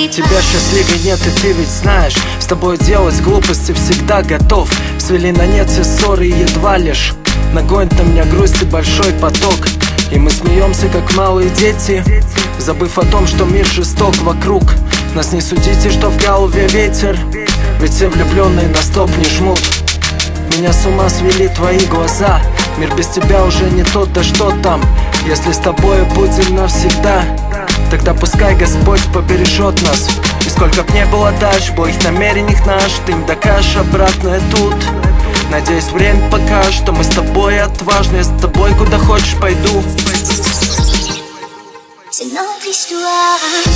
Тебя счастливее нет, и ты ведь знаешь, с тобой делать глупости всегда готов. Свели на нет все ссоры и едва лишь нагонит на меня грусть и большой поток. И мы смеемся, как малые дети, забыв о том, что мир жесток вокруг. Нас не судите, что в голове ветер, ведь все влюбленные на стоп не жмут. Меня с ума свели твои глаза, мир без тебя уже не тот, да что там. Если с тобой будем навсегда, тогда пускай Господь побережет нас. И сколько б не было дальше, благих намерений наш, ты им докажешь обратное тут. Надеюсь, время покажет, что мы с тобой отважны. Я с тобой куда хочешь пойду.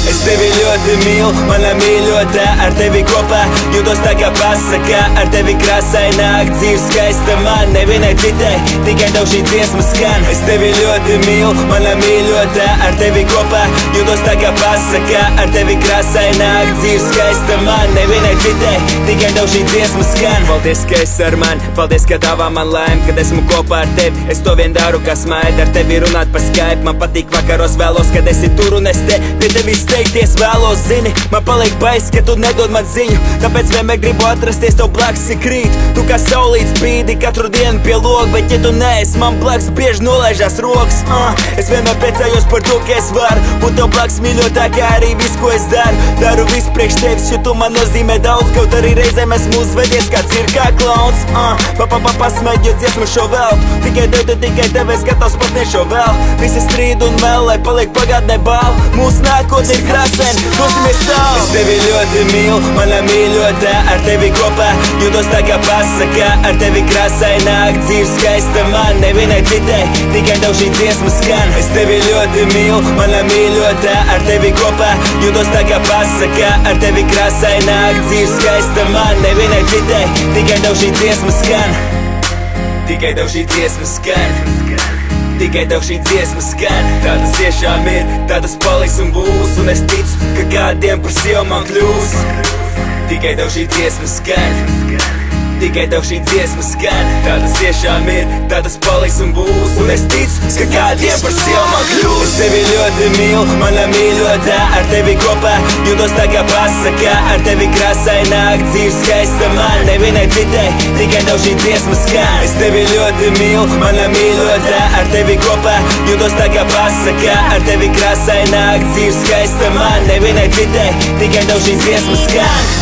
Es tevi ļoti mīlu, mana mīļotā, ar tevi kopā jūtos tā kā pasaka. Ar tevi krāsaināk dzīve skaista man, nevienai citai, tikai tev šī dziesma skan. Es tevi ļoti mīlu, mana mīļotā, ar tevi kopā jūtos tā kā pasaka. Ar tevi krāsaināk dzīve skaista man, nevienai citai, tikai tev šī dziesma skan. Paldies, ka esi ar mani, paldies, ka dāvā man laimi, kad esmu kopā ar tevi. Es to vien daru, kas maida, ar tevi runāt pa Skype. Man patīk vakaros vēlos, kad esi tur un es te pie tevis steigties vēlos. Zini, man paliek bais, ka tu nedod man ziņu, tāpēc vienmēr gribu atrasties tev blakus ik rīt. Tu kā saulīts spīdi katru dienu pie loga, bet ja tu neesi man blakus, bieži nolaižās rokas. Es vienmēr priecājos par to, ka es varu būt tev blakus mīļotā, kā arī visu, ko es daru. Daru visu priekš tevis, jo tu man nozīmē daudz, kaut arī reizēm esmu uzvedies kā cirkā klauns. Pasmēģi, jo dziesmu šo veltu, tikai tev es gatavs pat ne šo vēl. Visi strīd un vēl, lai paliek pagātnē bāl. Mūsu nākotne ir krāsaina, dosimies tālu. Es tevi ļoti mīlu, mana mīļotā, ar tevi kopā jūtos tā kā pasaka. Ar tevi krāsaināk dzīve skaista man, nevienai citai, tikai tev šī dziesma skan. Es tevi ļoti mīlu, mana mīļotā, ar tevi kopā jūtos tā kā pasaka. Ar tevi krāsaināk dzīve skaista man, nevienai citai, tikai tev šī dziesma skan. Tikai tev šī dziesma skan. Tikai tev šī dziesma skan. Tā tas tiešām ir, tā tas paliks un būs. Un es ticu, ka kādiem par sievu man kļūs. Tikai tev šī dziesma skan. Tikai tev šī dziesma skan. Tā tas tiešām ir, tā tas paliks un būs. Un es ticu, ka kādiem par sievu man kļūs. Es tevi ļoti mīlu, mana mīļotā, ar tevi kopā jūtos tā kā pasaka. Ar tevi krāsaināk dzīve skaista man, nevienai citai, tikai tev šī dziesma skan. Es tevi ļoti mīlu, mana mīļotā, ar tevi kopā jūtos tā kā pasaka. Ar tevi krāsaināk dzīve skaista man, nevienai citai, tikai tev šī dziesma skan.